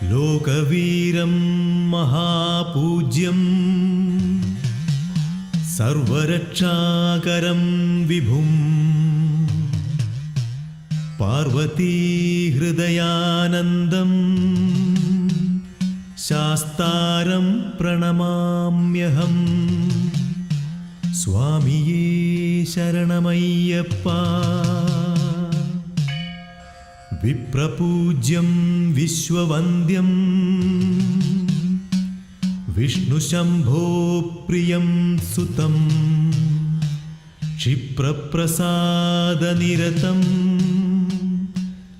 ലോകവീരം മഹാപൂജ്യം സർവരക്ഷാകരം വിഭും പാർവതീഹൃദയാനന്ദം ശാസ്താരം പ്രണമാമ്യഹം. സ്വാമിയേ ശരണമയ്യപ്പ. വിപ്രപൂജ്യം വിശ്വവന്ദ്യം വിഷ്ണുശംഭോ പ്രിയം സുതം ക്ഷിപ്രപ്രസാദനിരതം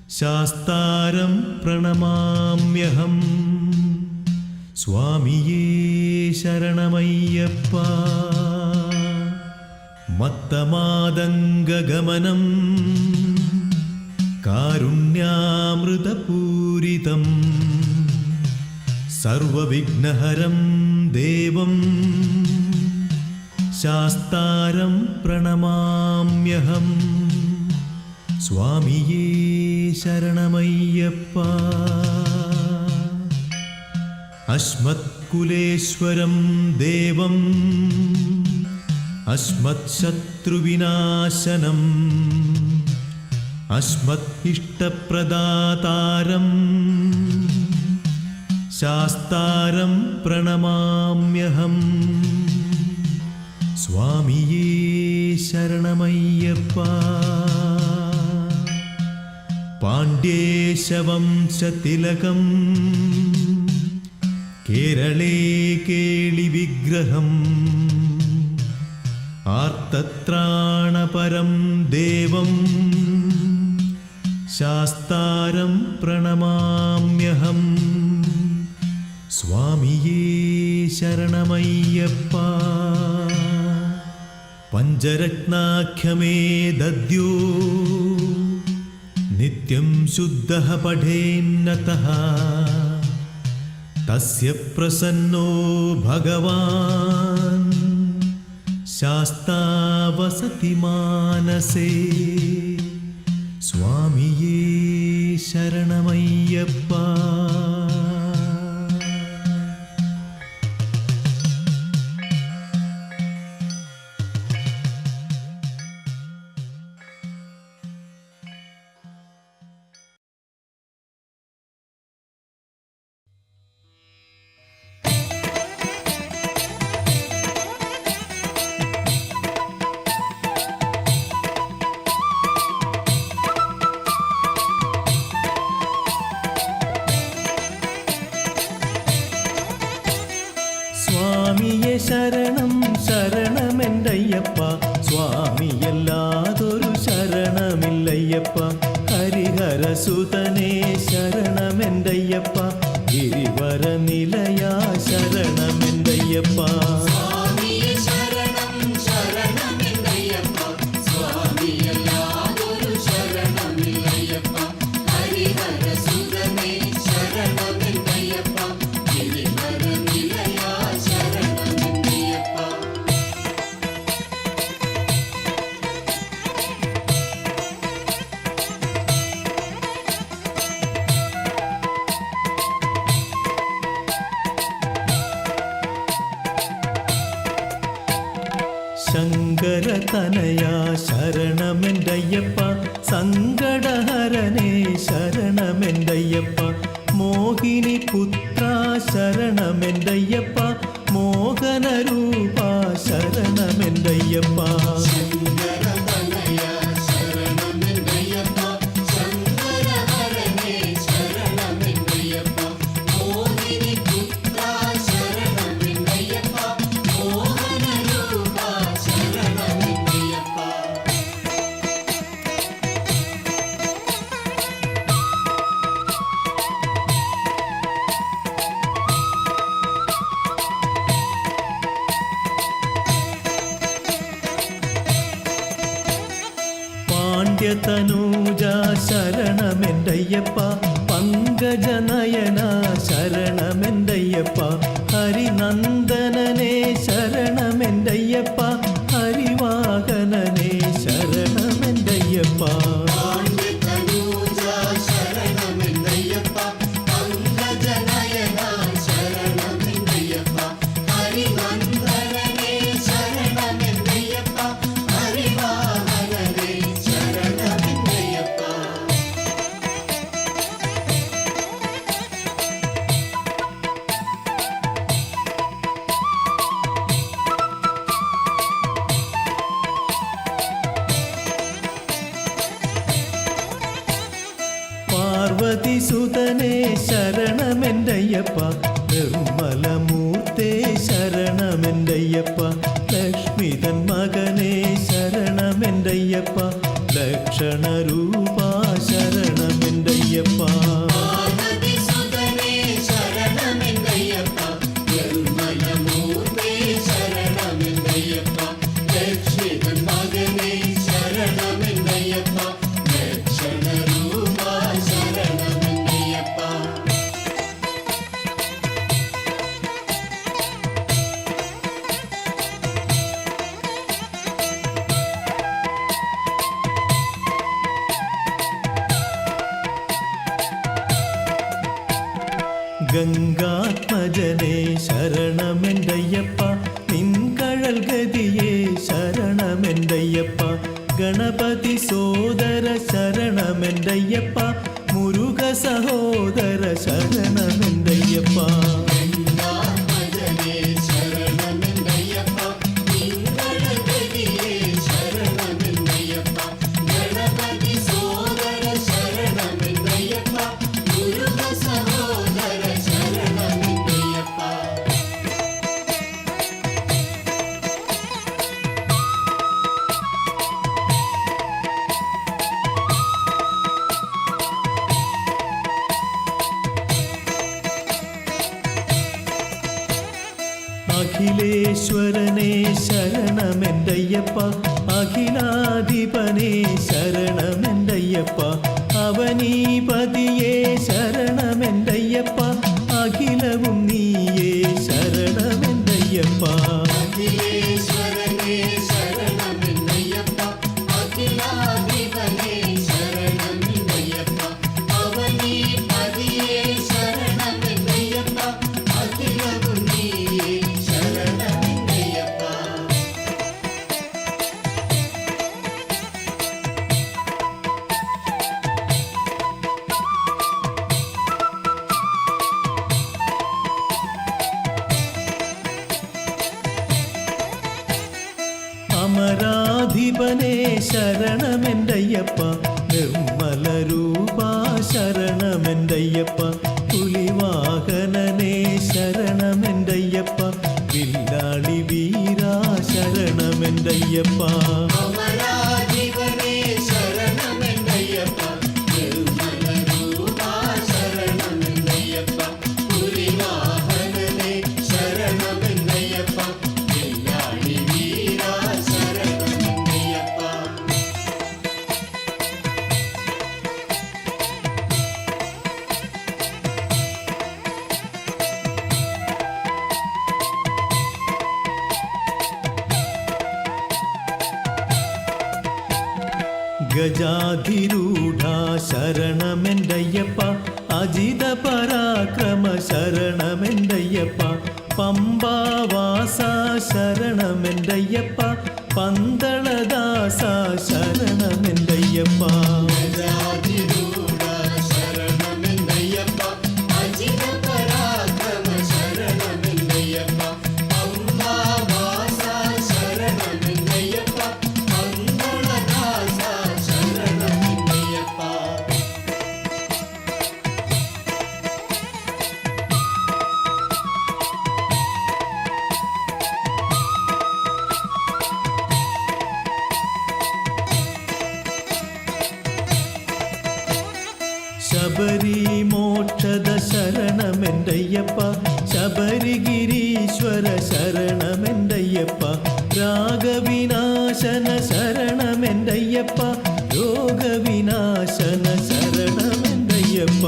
ശാസ്താരം പ്രണമാമ്യഹം. സ്വാമിയേ ശരണമയ്യപ്പ. മത്തമാതംഗഗമനം കാരുണ്യാമൃതപൂരിതം സർവവിഘ്നഹരം ദേവം ശാസ്താരം പ്രണമാമ്യഹം. സ്വാമിയേ ശരണമയ്യപ്പ. അസ്മത്കുലേശ്വരം ദേവം അസ്മത്ശത്രുവിനാശനം അസ്മത് ഇഷ്ടപ്രദാതാരം ശാസ്താരം പ്രണമാമ്യഹം. സ്വാമിയേ ശരണമയ്യപ്പ. പാണ്ഡ്യേശവംശതിലകം കേരളേ കേളിവിഗ്രഹം ആർത്തത്രാണപരം ദേവം ശാസ്താരം പ്രണമാമ്യഹം. സ്വാമിയേ ശരണമയ്യപ്പ. പഞ്ചരത്നാഖ്യമേ ദദ്യോ നിത്യം ശുദ്ധഃ പഠേന്നതഃ തസ്യ പ്രസന്നോ ഭഗവാൻ ശാസ്താ വസതി മാനസേ. സ്വാമിയേ ശരണമയ്യപ്പ. സ്വാമിയെ ശരണം ശരണമെന്തയ്യപ്പ. സ്വാമിയല്ലാതൊരു ശരണമില്ലയ്യപ്പ. ഹരിഹരസുതനേ ശരണമെന്തയ്യപ്പ. ഗിരിവരനിലയാ ശരണമെന്തയ്യപ്പ. ശങ്കരതനയാ ശരണമെന്തയ്യപ്പ. സങ്കടഹരനേ ശരണമെന്തയ്യപ്പ. മോഹിനി പുത്ര ശരണമെന്തയ്യപ്പ. മോഹനരൂപ ശരണമെന്തയ്യപ്പ. പാണ്ഡ്യതനൂജ ശരണമെന്തയ്യപ്പ. പങ്കജനയന ശരണമെന്തയ്യപ്പ. ഹരിനന്ദനനേ ശരണമെന്തയ്യപ്പ. ഹരിവാഹനനേ ശരണമെന്തയ്യപ്പ. ശരണമെന്തയ്യപ്പ. പങ്കജ ഗണപതി സുതനേ ശരണമെൻ്റയ്യപ്പ, നിർമ്മലമൂർത്തേ ശരണമെൻ്റയ്യപ്പ, ലക്ഷ്മിതൻ മകനേ ശരണമെൻ്റയ്യപ്പ, ലക്ഷണരൂപ ശരണമെൻ്റയ്യപ്പ. ഗംഗാത്മജനേ ശരണമെൻ്റയ്യപ്പ, നിൻകഴൽ ഗതിയേ ശരണമെൻ്റയ്യപ്പ, ഗണപതി സോദര ശരണമെൻ്റയ്യപ്പ, മുരുക സഹോദര ശരണമെൻ്റയ്യപ്പ. അഖിലേശ്വരനേ ശരണമെൻ്റയ്യപ്പ, അഖിലാധിപനേ ശരണമെൻ്റയ്യപ്പ, അവനീപതിയേ ശരണമെൻ്റയ്യപ്പ, അഖിലവും നീയേ ശരണമെൻ്റയ്യപ്പ. അമരാധിപനേ ശരണമെൻ്റയ്യപ്പ, നിർമ്മലരൂപ ശരണമെൻ്റയ്യപ്പ, പുലിവാഹനനേ ശരണമെൻ്റയ്യപ്പ, വില്ലാളി വീരാ ശരണമെൻ്റയ്യപ്പ. ഗജാധിരൂഢ ശരണമെൻ്റയ്യപ്പ, അജിത പരാക്രമ ശരണമെൻ്റയ്യപ്പ, പമ്പാവാസ ശരണമെൻ്റയ്യപ്പ, പന്തളദാസ ശരണമെൻ്റയ്യപ്പ. ശബരി മോക്ഷദ ശരണമെൻ്റയ്യപ്പ, ശബരിഗിരീശ്വര ശരണമെൻ്റയ്യപ്പ, രാഗവിനാശന ശരണമെൻ്റയ്യപ്പ, രോഗവിനാശന ശരണമെൻ്റയ്യപ്പ.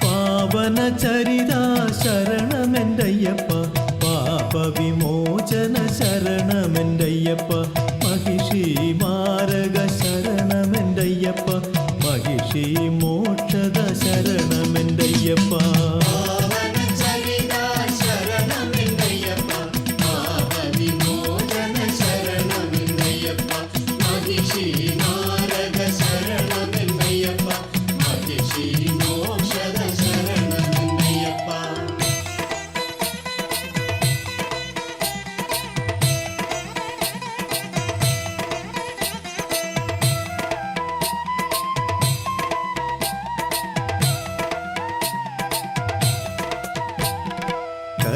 പാവനചരിതാ ശരണമെൻ്റയ്യപ്പ, പാപവിമോചന ശരണമെൻ്റയ്യപ്പ, മഹിഷി മാരക ശരണമെൻ്റയ്യപ്പ, മഹിഷി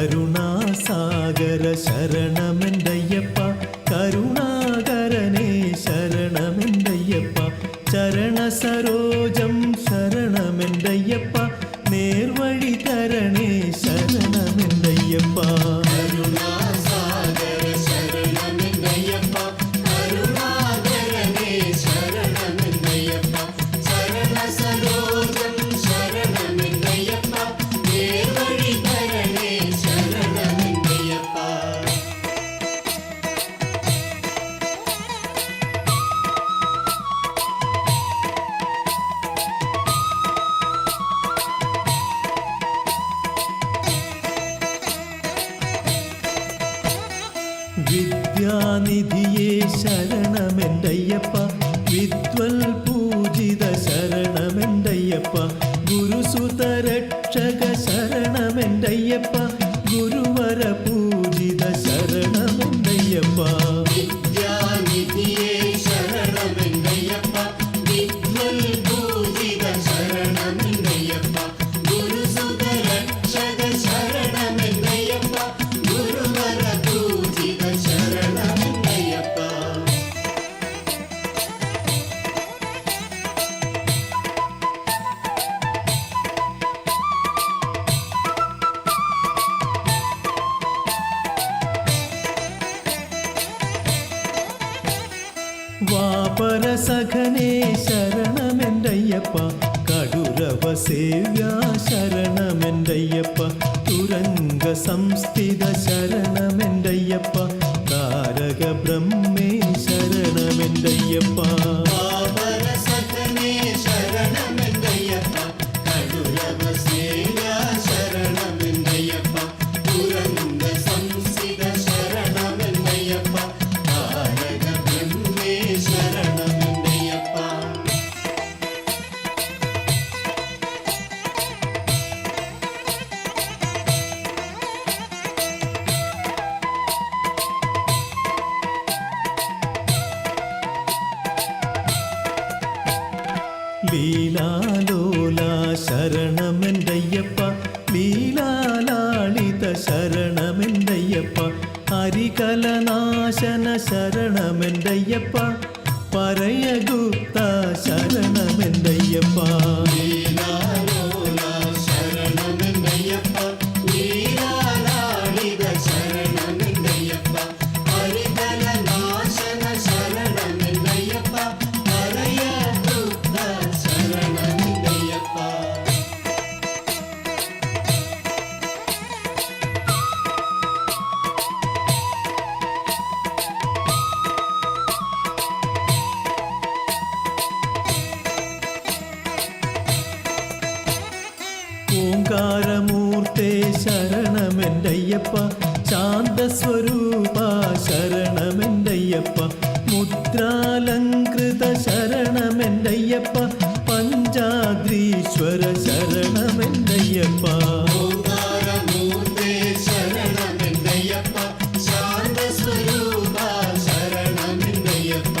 കരുണാസാഗര ശരണമെന്തയ്യപ്പ കരുണാകരനേ ശരണമെന്തയ്യപ്പ ചരണസരോജം ശരണമെന്തയ്യപ്പ നേർവഴി തരണേ ശരണമെന്തയ്യപ്പ വിദ്യാനിധിയേ ശരണമെന്തയ്യപ്പ വിദ്വൽ പൂജിത ശരണമെന്തയ്യപ്പ ഗുരുസുതരക്ഷക ശരണമെന്തയ്യപ്പ ഗുരുവര പൂജിത ശരണമെന്തയ്യപ്പ വിദ്യാനിധിയേ ശരണമെന്തയ്യപ്പ വിദ്വൽ പൂജിത ശരണമെന്തയ്യപ്പ ഗുരുസുതരക്ഷക ശരണമെന്തയ്യപ്പ ഗുരുവര പൂജിത ശരണമെന്തയ്യപ്പ വാപരസഖനേ ശരണമെന്തയ്യപ്പ കടുരവ സേവ്യ ശരണമെന്തയ്യപ്പ തുരങ്ക സംസ്ഥിത ശരണമെന്തയ്യപ്പ താരക ബ്രഹ്മേ ശരണമെന്തയ്യപ്പ പാവനസഖനേ ശരണമെന്തയ്യപ്പ കടുരവ സേവ്യ ശരണമെന്തയ്യപ്പ തുരങ്ക സംസ്ഥിത ശരണമെന്തയ്യപ്പ താരക ബ്രഹ്മേ ശരണമെന്തയ്യപ്പ ലീലാലോല ശരണമെന്തയ്യപ്പ ലീലാലാളിത ശരണമെന്തയ്യപ്പ ഹരികലനാശന ശരണമെന്തയ്യപ്പ പരയഗുപ്ത ശരണമെന്തയ്യപ്പ ലീലാലോല ശരണമെന്തയ്യപ്പ ലീലാലാളിത ശരണമെന്തയ്യപ്പ ഹരികലനാശന ശരണമെന്തയ്യപ്പ ഹരയദുഃഖ ശരണമെന്തയ്യപ്പ ഓംകാരമൂർത്തേ ശരണമെന്തയ്യപ്പ ശാന്തസ്വരൂപ ശരണമെന്തയ്യപ്പ മുദ്രാലങ്കൃത ശരണമെന്തയ്യപ്പ പഞ്ചാദ്രീശ്വര ശരണമെന്തയ്യപ്പ ഓംകാരമൂർത്തേ ശരണമെന്തയ്യപ്പ ശാന്തസ്വരൂപ ശരണമെന്തയ്യപ്പ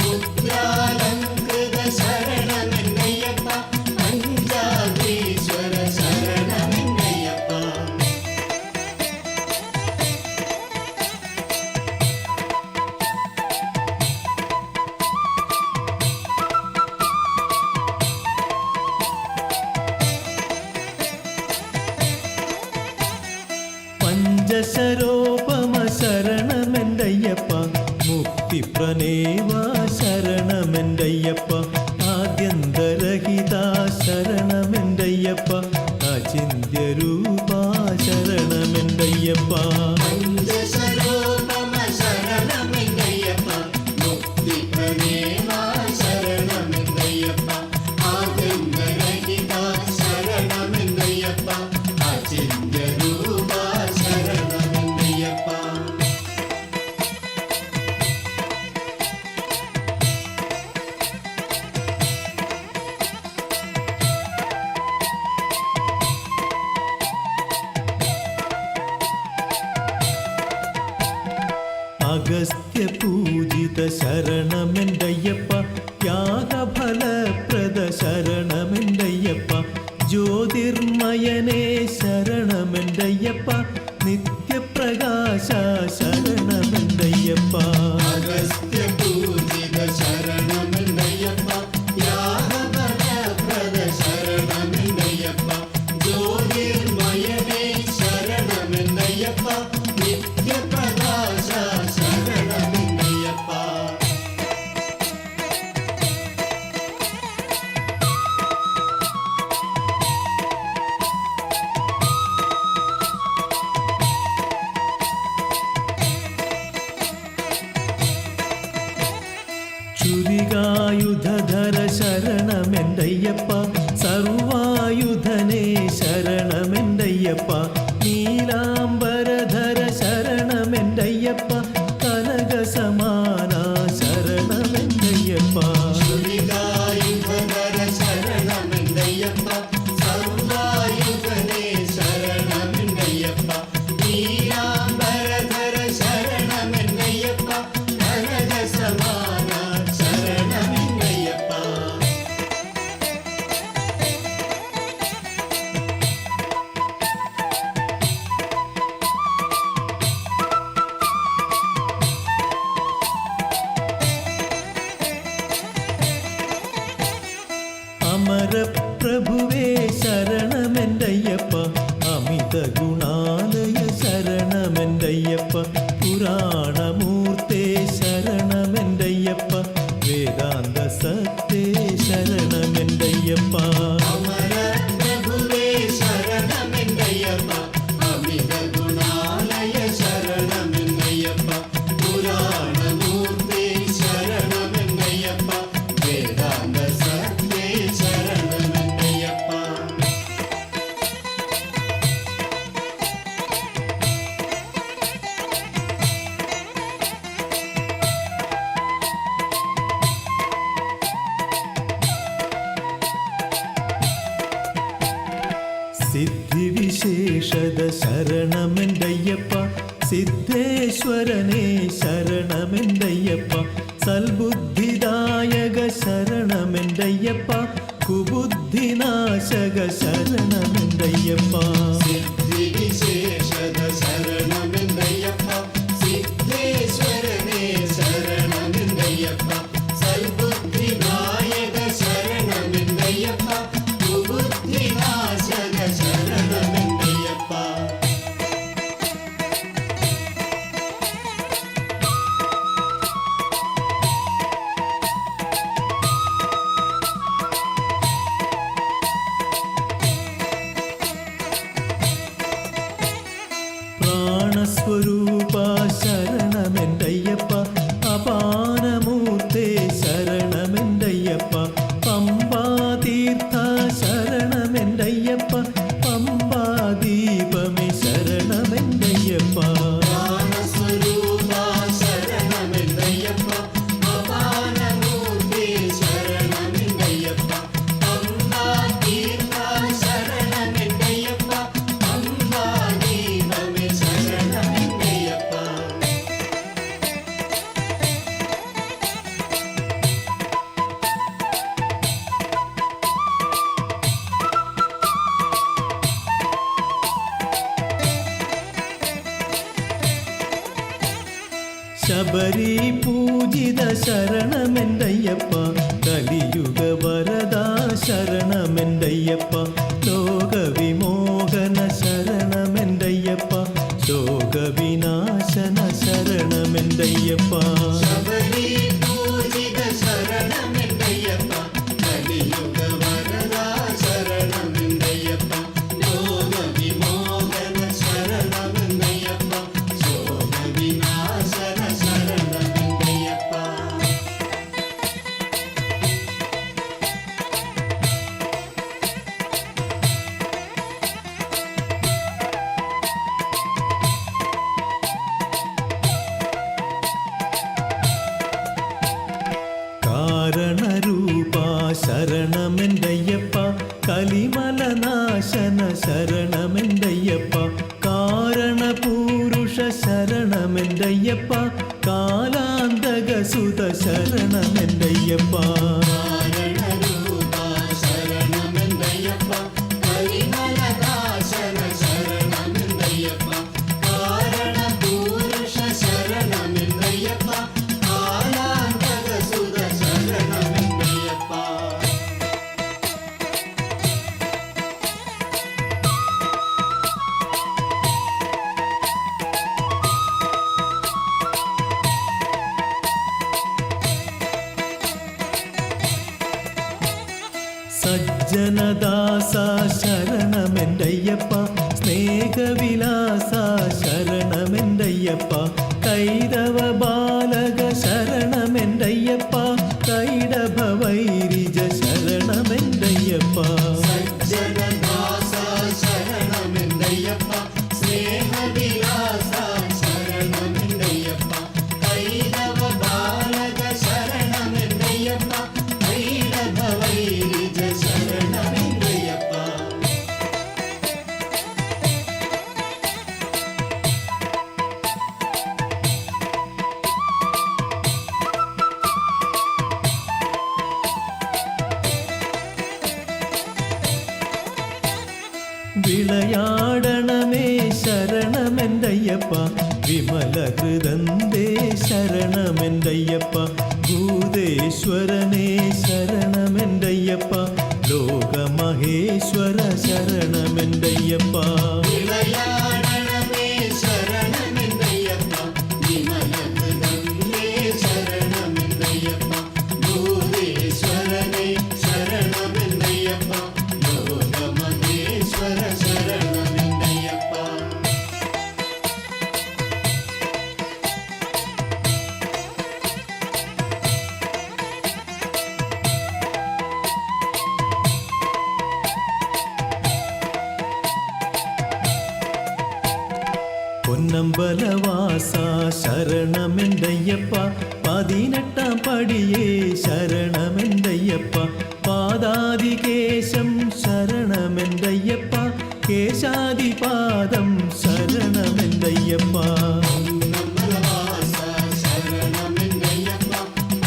മുദ്രാലങ്കൃത ശരണമെന്തയ്യപ്പ പഞ്ചാദ്രീശ്വര ശരണമെന്തയ്യപ്പ പഞ്ചശരോപമ ശരണമെന്തയ്യപ്പ മുക്തിപ്രണേവ ശരണമെന്തയ്യപ്പ ആദ്യന്തരഹിത ശരണമെന്തയ്യപ്പ അചിന്യരൂപ ശരണമെന്തയ്യപ്പ പഞ്ചശരോപമ ശരണമെന്തയ്യപ്പ മുക്തിപ്രണേവ ശരണമെന്തയ്യപ്പ ആദ്യന്തരഹിത ശരണമെന്തയ്യപ്പ അചിന്യരൂപ ശരണമെന്തയ്യപ്പ അഗസ്ത്യ പൂജിത ശരണമെന്തയ്യപ്പ ത്യാഗഫലപ്രദ ശരണമെന്തയ്യപ്പ ജ്യോതിർമയനേ ശരണമെന്തയ്യപ്പ ചുരികായുധധര ശരണമെൻ്റയ്യപ്പ സർവായുധനേ ശരണമെൻ്റയ്യപ്പ നീലാംബരധര ശരണമെൻ്റയ്യപ്പ കനകസമാന ശരണമെൻ്റയ്യപ്പ ചുരികായുധധര ശരണമെൻ്റയ്യപ്പ സർവായുധനേ ശരണമെൻ്റയ്യപ്പ നീലാംബരധര ശരണമെൻ്റയ്യപ്പ കനകസമാന ശരണമെൻ്റയ്യപ്പ അമരപ്രഭുവേ ശരണമെൻ്റയ്യപ്പ അമിത ഗുണാലയ ശരണമെൻ്റയ്യപ്പ പുരാണമൂർത്തേ ശരണമെൻ്റയ്യപ്പ വേദാന്ത സത്തേ ശരണമെൻ്റയ്യപ്പ അമരപ്രഭുവേ ശരണമെൻ്റയ്യപ്പ അമിത ഗുണാലയ ശരണമെൻ്റയ്യപ്പ പുരാണമൂർത്തേ ശരണമെൻ്റയ്യപ്പ വേദാന്ത സത്തേ ശരണമെൻ്റയ്യപ്പ സിദ്ധിവിശേഷത ശരണമെൻ്റയ്യപ്പ സിദ്ധേശ്വരനേ ശരണമെൻ്റയ്യപ്പ സൽബുദ്ധിദായക ശരണമെൻ്റയ്യപ്പ കുബുദ്ധിനാശക ശരണമെൻ്റയ്യപ്പ സിദ്ധിവിശേഷത ശരണമെൻ്റയ്യപ്പ സിദ്ധേശ്വരനേ ശരണമെൻ്റയ്യപ്പ സൽബുദ്ധിദായക ശരണമെൻ്റയ്യപ്പ കുബുദ്ധിനാശക ശരണമെൻ്റയ്യപ്പ പ്രാണസ്വരൂപ ശരണമെൻ്റയ്യപ്പ അപാനമൂർത്തേ ശരണമെൻ്റയ്യപ്പ പമ്പാതീർത്ഥ ശരണമെൻ്റയ്യപ്പ പമ്പാദീപമേ ശരണമെൻ്റയ്യപ്പ പ്രാണസ്വരൂപ ശരണമെൻ്റയ്യപ്പ അപാനമൂർത്തേ ശരണമെൻ്റയ്യപ്പ പമ്പാതീർത്ഥ ശരണമെൻ്റയ്യപ്പ പമ്പാദീപമേ ശരണമെൻ്റയ്യപ്പ ശബരി പൂജിത ശരണമെൻ്റയ്യപ്പ കലിയുഗ വരദാ ശരണമെൻ്റയ്യപ്പ ലോകവിമോഹന ശരണമെൻ്റയ്യപ്പ ശോകവിനാശന ശരണമെൻ്റയ്യപ്പ ശബരി പൂജിത ശരണമെൻ്റയ്യപ്പ കലിയുഗ വരദാ ശരണമെൻ്റയ്യപ്പ ലോകവിമോഹന ശരണമെൻ്റയ്യപ്പ ശോകവിനാശന ശരണമെൻ്റയ്യപ്പ കാരണരൂപ ശരണമെൻ്റയ്യപ്പ കലിമലനാശന ശരണമെൻ്റയ്യപ്പ കാരണപൂരുഷ ശരണമെൻ്റയ്യപ്പ കാലാന്തകസുത ശരണമെൻ്റയ്യപ്പ കാരണരൂപ ശരണമെൻ്റയ്യപ്പ കലിമലനാശന ശരണമെൻ്റയ്യപ്പ കാരണപൂരുഷ ശരണമെൻ്റയ്യപ്പ കാലാന്തകസുത ശരണമെൻ്റയ്യപ്പ സജ്ജനദാസ ശരണമെൻ്റയ്യപ്പ സ്നേഹവിലാസ ശരണമെൻ്റയ്യപ്പ കൈതവ ബാലക ശരണമെൻ്റയ്യപ്പ ശരണമെന്തയ്യപ്പ വിമല ഹൃദന്തേ ശരണമെന്തയ്യപ്പ ഭൂതേശ്വരനേ ശരണമെന്തയ്യപ്പ ലോകമഹേശ്വര ശരണമെന്തയ്യപ്പ വിളയാടണമേ ശരണമെന്തയ്യപ്പ വിമലഹൃദയേ ശരണമെന്തയ്യപ്പ ഭൂതേശ്വരനേ ശരണമെന്തയ്യപ്പ ലോകമഹേശ്വര ശരണമെന്തയ്യപ്പ പൊന്നമ്പലവാസ ശരണമെന്തയ്യപ്പ 18 പടിയേ ശരണമെന്തയ്യപ്പ പാദാദികേശം ശരണമെന്തയ്യപ്പ കേശാദിപാദം ശരണമെന്തയ്യപ്പ നമ്പലവാസ ശരണമെന്തയ്യപ്പ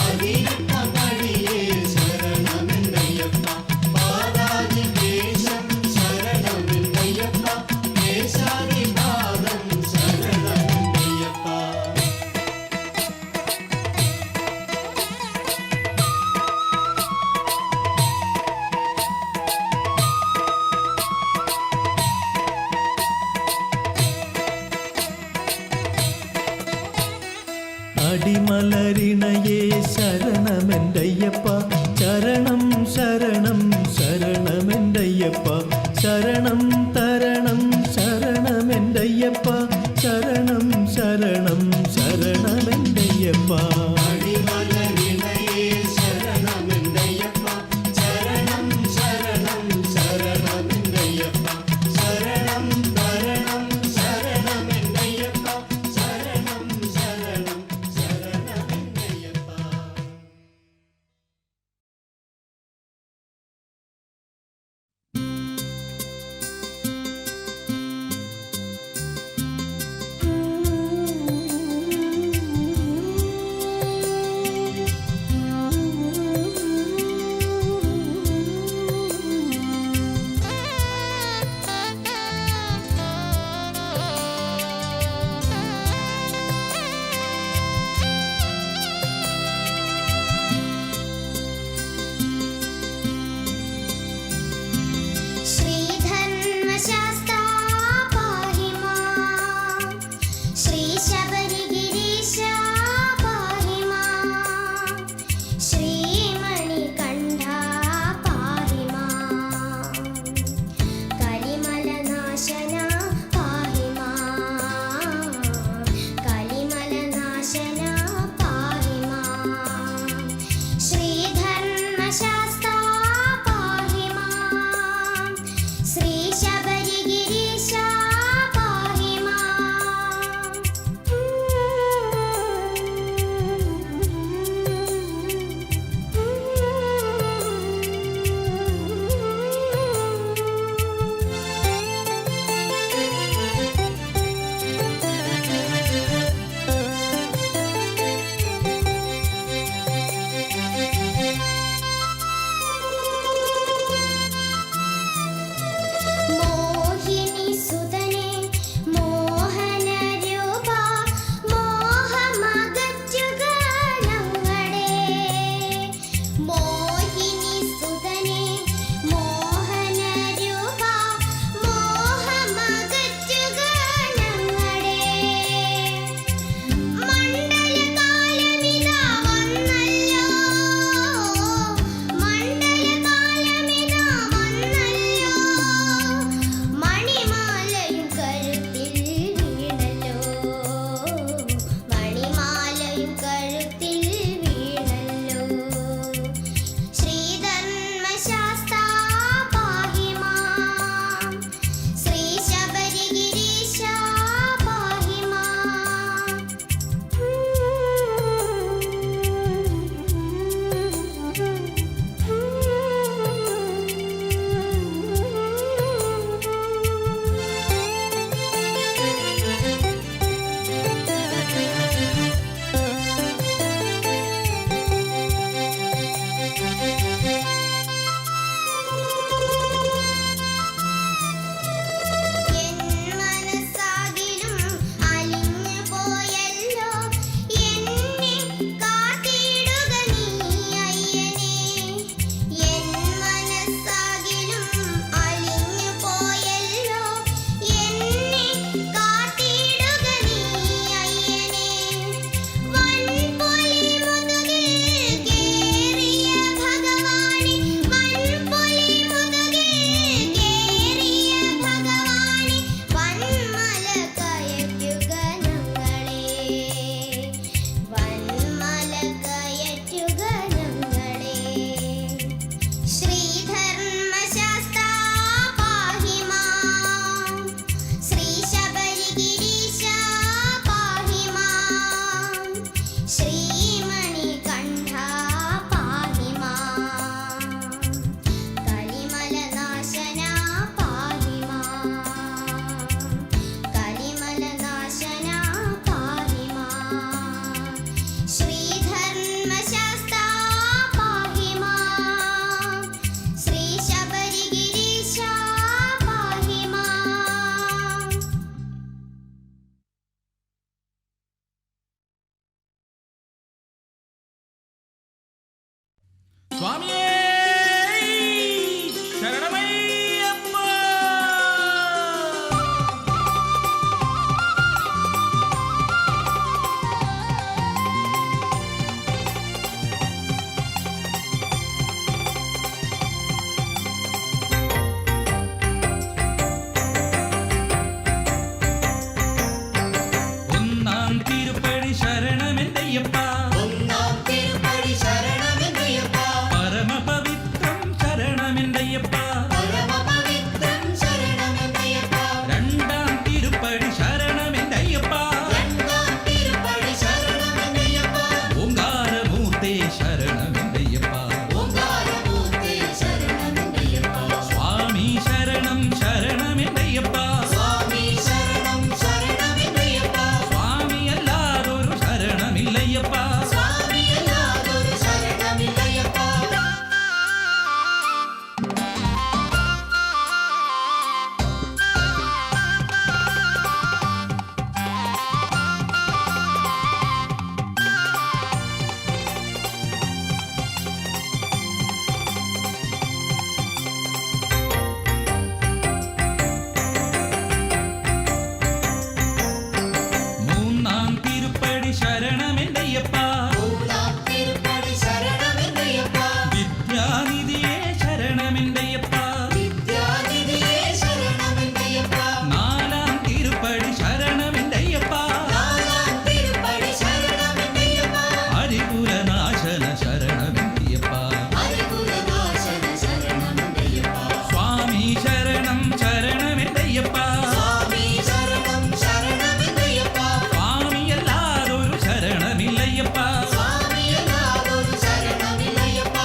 18 പടിയേ ശരണമെന്തയ്യപ്പ പാദാദികേശം ശരണമെന്തയ്യപ്പ കേശാദിപാദം ശരണമെന്തയ്യപ്പ അടിമലരിണയേ ശരണമെന്തയ്യപ്പ ശരണം ശരണം ശരണമെന്തയ്യപ്പ ശരണം തരണം ശരണമെന്തയ്യപ്പ ശരണം ശരണം ശരണമെന്തയ്യപ്പ അടിമലരിണയേ ശരണമെന്തയ്യപ്പ ശരണം ശരണം ശരണമെന്തയ്യപ്പ ശരണം തരണം ശരണമെന്തയ്യപ്പ ശരണം ശരണം ശരണമെന്തയ്യപ്പ ധർമ്മശാസ്താ പാഹി മാം ശ്രീ ശബരിഗിരീശാ പാഹി മാം. സ്വാമിയേ ശരണമയ്യപ്പ. ഒന്നാം തിരുപ്പടി ശരണമെന്തയ്യപ്പ. ഒന്നാം തിരുപ്പടി ശരണമെന്തയ്യപ്പ. പരമപവിത്രം ശരണമെന്തയ്യപ്പ. പരമപവിത്രം ശരണമെന്തയ്യപ്പ. രണ്ടാം തിരുപ്പടി ശരണമെന്തയ്യപ്പ. രണ്ടാം തിരുപ്പടി ശരണമെന്തയ്യപ്പ. ഓങ്കാരമൂർത്തേ ശരണമെന്തയ്യപ്പ. ഓംകാരമൂർത്തേ ശരണമെന്തയ്യപ്പ. സ്വാമി ശരണം ശരണമെന്തയ്യപ്പ. സ്വാമി ശരണം ശരണമെന്തയ്യപ്പ. സ്വാമിയല്ലാതൊരു ശരണമില്ലയ്യപ്പ. സ്വാമിയല്ലാതൊരു ശരണമില്ലയ്യപ്പ. മൂന്നാം തിരുപ്പടി ശരണമെന്തയ്യപ്പ. മൂന്നാം തിരുപ്പടി ശരണമെന്തയ്യപ്പ. വിദ്യാനിധിയേ ശരണമെന്തയ്യപ്പ. വിദ്യാനിധിയേ ശരണമെന്തയ്യപ്പ. നാലാം തിരുപ്പടി ശരണമെന്തയ്യപ്പ. നാലാം തിരുപ്പടി ശരണമെന്തയ്യപ്പ. ഹരികുലനാശന ശരണമെന്തയ്യപ്പ. ഹരികുലനാശന ശരണമെന്തയ്യപ്പ. സ്വാമി ശരണം ശരണമെന്തയ്യപ്പ. സ്വാമി ശരണം ശരണമെന്തയ്യപ്പ. സ്വാമിയല്ലാതൊരു ശരണമില്ലയ്യപ്പ. സ്വാമിയല്ലാതൊരു ശരണമില്ലയ്യപ്പ.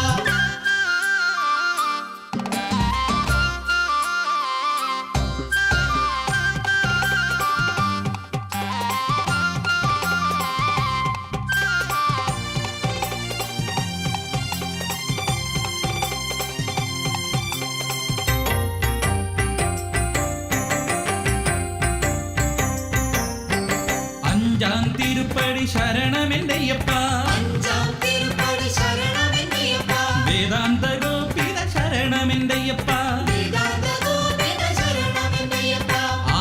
അഞ്ചാം തിരുപ്പടി ശരണമെന്തയ്യപ്പ. അഞ്ചാം തിരുപ്പടി ശരണമെന്തയ്യപ്പ. വേദാന്ത ഗോപിത ശരണമെന്തയ്യപ്പ. വേദാന്ത ഗോപിത ശരണമെന്തയ്യപ്പ.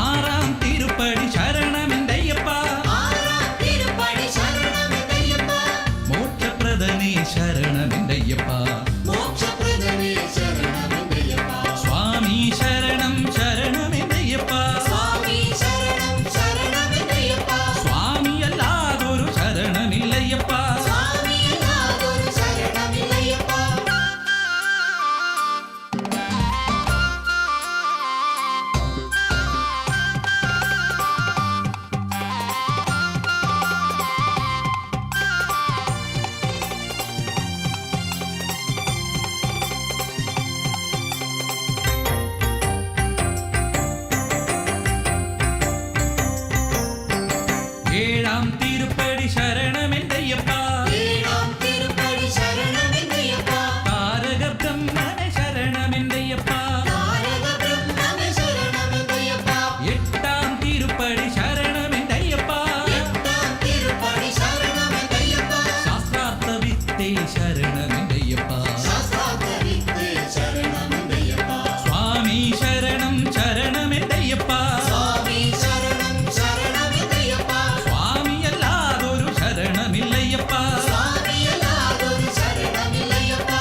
ആറാം തിരുപ്പടി ശരണമെന്തയ്യപ്പ. ആറാം തിരുപ്പടി ശരണമെന്തയ്യപ്പ. മോക്ഷപ്രദനേ ശരണമെന്തയ്യപ്പ. മോക്ഷപ്രദനേ ശരണമെന്തയ്യപ്പ. സ്വാമി ശരണം ശരണമെന്തയ്യപ്പ. സ്വാമി ശരണം ശരണമെന്തയ്യപ്പ. സ്വാമിയല്ലാതൊരു ശരണമില്ലയ്യപ്പ. സ്വാമിയല്ലാതൊരു ശരണമില്ലയ്യപ്പ. ഏഴാം തിരുപ്പടി ശരണമെന്തയ്യപ്പ. ഏഴാം തിരുപ്പടി ശരണമെന്തയ്യപ്പ. താരക ബ്രഹ്മന ശരണമെന്തയ്യപ്പ. താരക ബ്രഹ്മണ ശരണമെന്തയ്യപ്പ. എട്ടാം തിരുപ്പടി ശരണമെന്തയ്യപ്പ. എട്ടാം തിരുപ്പടി ശരണമെന്തയ്യപ്പ. ശാസ്ത്രാർത്ഥ വിത്തേ ശരണമെന്തയ്യപ്പ. ശാസ്ത്രാർത്ഥവിത്തേ ശരണമെന്തയ്യപ്പ. സ്വാമി ശരണം ശരണമെന്തയ്യപ്പ. സ്വാമി ശരണം ശരണമെന്തയ്യപ്പ. സ്വാമിയല്ലാതൊരു ശരണമില്ലയ്യപ്പ. സ്വാമിയല്ലാതൊരു ശരണമില്ലയ്യപ്പ.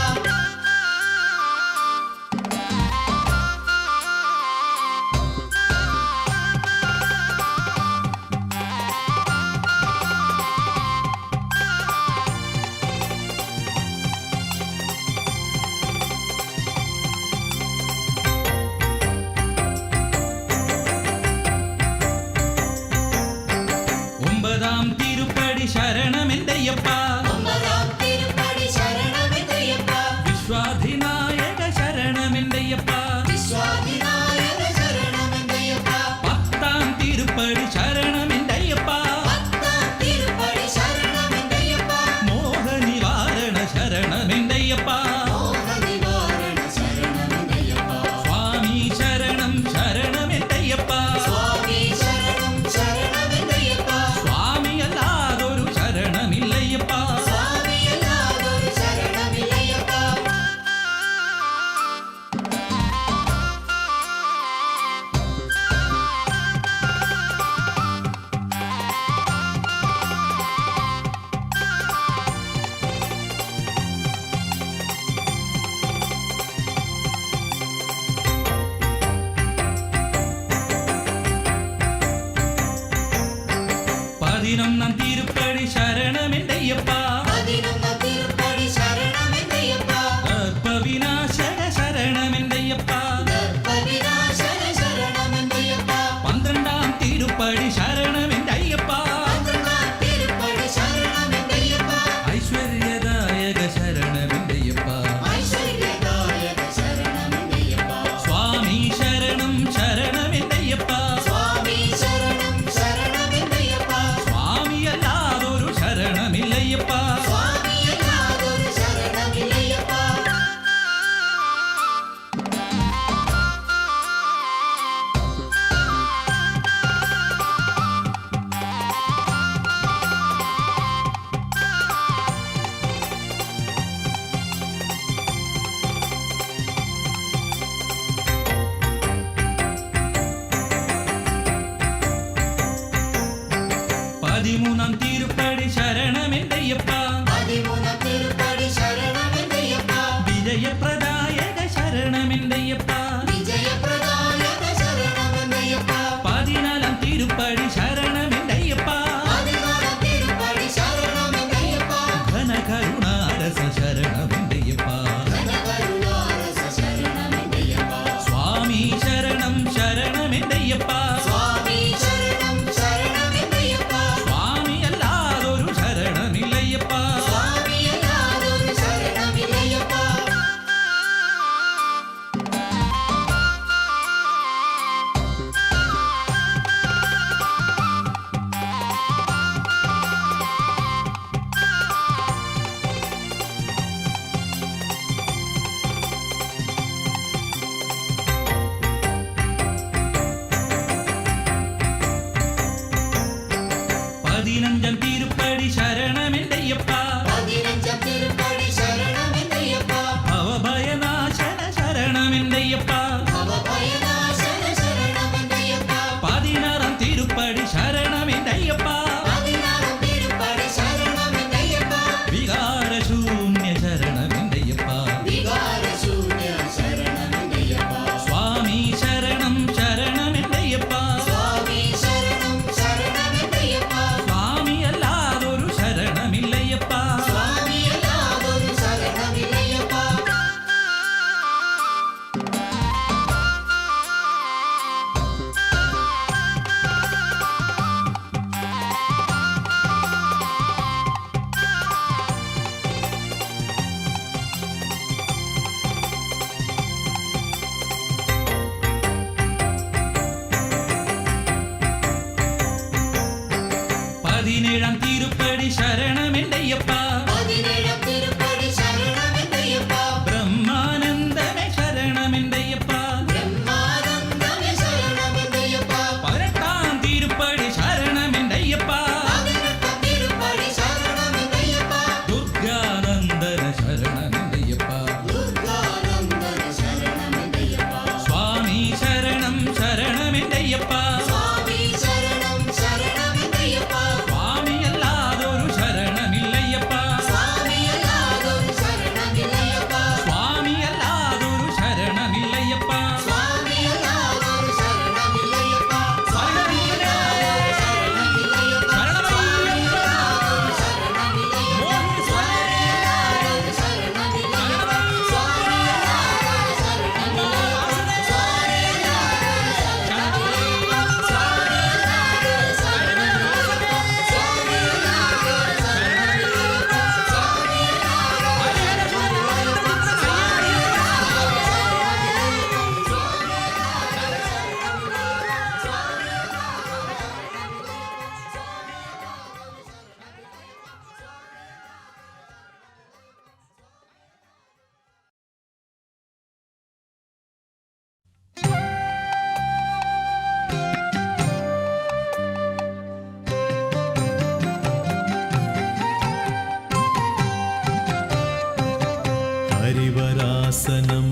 ഹരിവരാസനം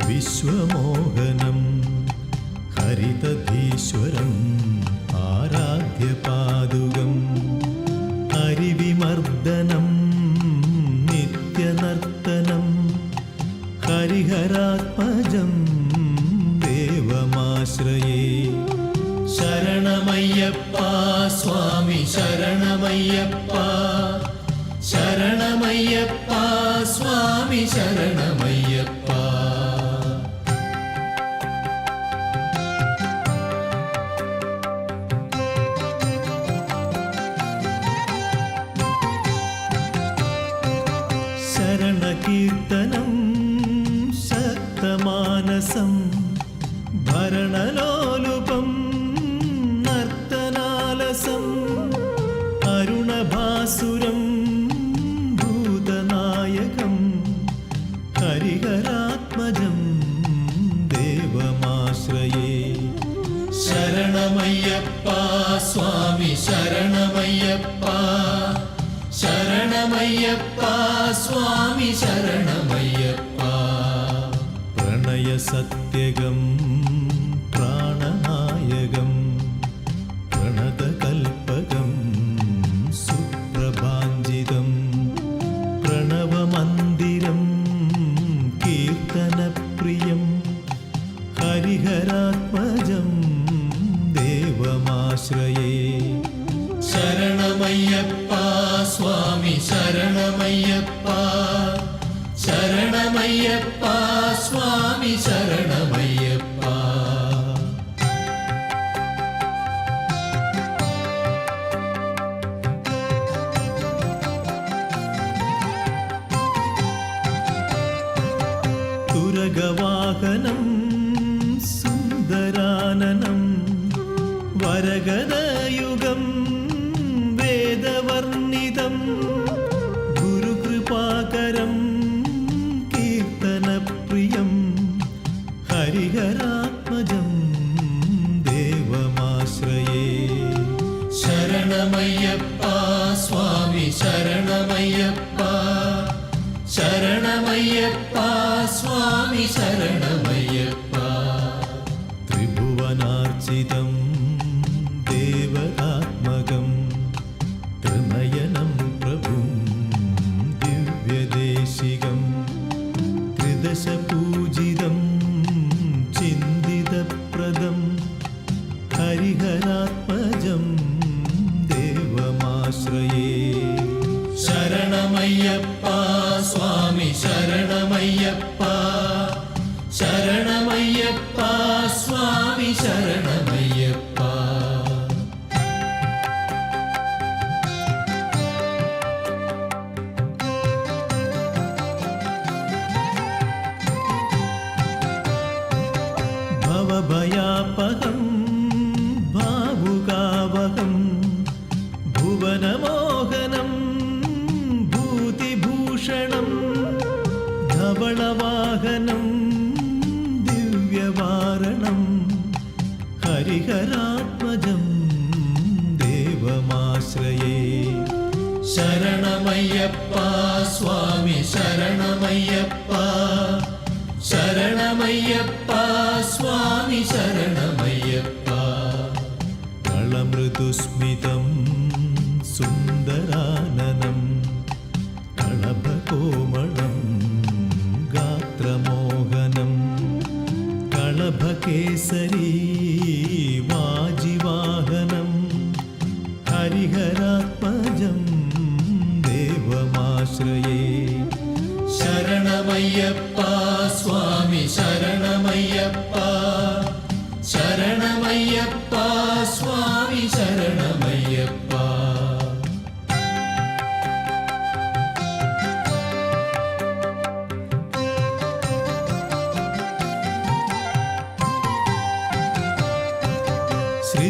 വിശ്വമോഹനം ഹരിതധീശ്വരം ആരാധ്യപാദുകം ഹരിവിമർദ്ദനം നിത്യനർത്തനം ഹരിഹരാത്മജം ദേവമാശ്രയേ ശരണമയ്യപ്പ സ്വാമി ശരണമയ്യപ്പ ശരണമയ്യപ്പ സ്വാമി ശരണമയ്യപ്പ ശരണകീർത്തനം ശക്തമാനസം ഭരണലോലുപം നർത്തനാലസം അരുണഭാസുരം ഭൂതനായകം ഹരിഹരാത്മജം ദേവമാശ്രയേ ശരണമയ്യപ്പ സ്വാമി ശരണമയ്യപ്പ ശരണമയ്യപ്പ സ്വാമി ശരണമയ്യപ്പ പ്രണയസത്യകം പ്രാണനായകം പ്രണതകൽപകം സുപ്രഭാഞ്ജിതം പ്രണവമന്ദിരം കീർത്തനപ്രിയം ഹരിഹരാത്മജം ദേവമാശ്രയേ ശരണമയ്യപ്പ സ്വാമി ശരണമയ്യപ്പ ശരണമയ്യപ്പ സ്വാമി ശരണമയ്യപ്പ തുരഗവാഹനം സുന്ദരാനനം വരഗദയുഗം വേദവർണിതം ഗുരുകൃപാകരം കീർത്തനപ്രിയം ഹരിഹരാത്മജം ദേവമാശ്രയേ ശരണമയ്യപ്പ സ്വാമി ശരണമയ്യപ്പ ശരണമയ്യപ്പ സ്വാമി ശരണമയ്യപ്പ ത്രിഭുവനാർച്ചിതം ദേവതാത്മകം ത്രിനയനം പ്രഭും ദിവ്യദേശികം ത്രിദശപൂജിതം ചിന്തിതപ്രദം ഹരിഹരാത്മജം ദേവമാശ്രയേ ശരണമയ്യപ്പ സ്വാമി ശരണമയ്യപ്പ ശരണമയ്യപ്പ സ്വാമി ശരണമയ്യപ്പ ഭവഭയാപഹം ഭാവുകാവഹം ഭുവനമോഹനം ഭൂതിഭൂഷണം ധവളവാഹനം ദിവ്യവാരണം ഹരിഹരാത്മജം ദേവമാശ്രയേ ശരണമയ്യപ്പ സ്വാമി ശരണമയ്യപ്പ ശരണമയ്യപ്പ സ്വാമി ശരണമയ്യപ്പ കളമൃദുസ്മിതം സുന്ദരാനനം കളഭകോമളം ഗാത്രമോഹനം കളഭകേസരീ വാജിവാഹനം ഹരിഹരാത്മജം ദേവമാശ്രയേ ശരണമയ്യപ്പ സ്വാമി ശരണമയ്യപ്പ ശരണമയ്യപ്പ സ്വാമി ശരണമയ്യപ്പ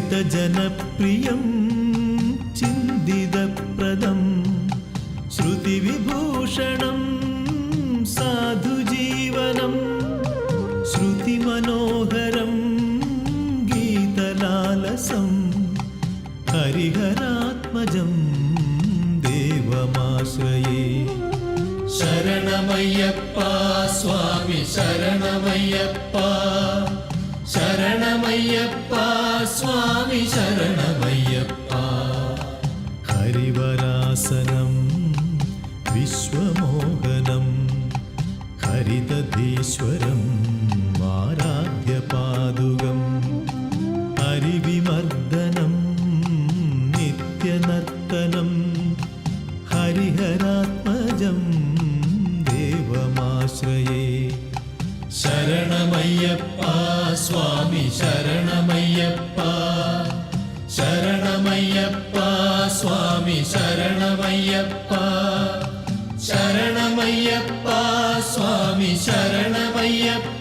ശ്രിതജനപ്രിയം ചിന്തിതപ്രദം ശ്രുതിവിഭൂഷണം സാധുജീവനം ശ്രുതിമനോഹരം ഗീതലാലസം ഹരിഹരാത്മജം ദേവമാശ്രയേ ശരണമയ്യപ്പ സ്വാമി ശരണമയ്യപ്പ ശരണമയ്യപ്പ സ്വാമി ശരണമയ്യപ്പ ഹരിവരാസനം വിശ്വമോഹനം ഹരിതധീശ്വരം ആരാധ്യപാദുകം ഹരിവിമർദ്ദനം നിത്യനർത്തനം ഹരിഹരാത്മജം ദേവമാശ്രയേ ശരണമയ്യപ്പ സ്വാമി ശരണമയ്യപ്പ ശരണമയ്യപ്പ സ്വാമി ശരണമയ്യപ്പ ശരണമയ്യപ്പ സ്വാമി ശരണമയ്യപ്പ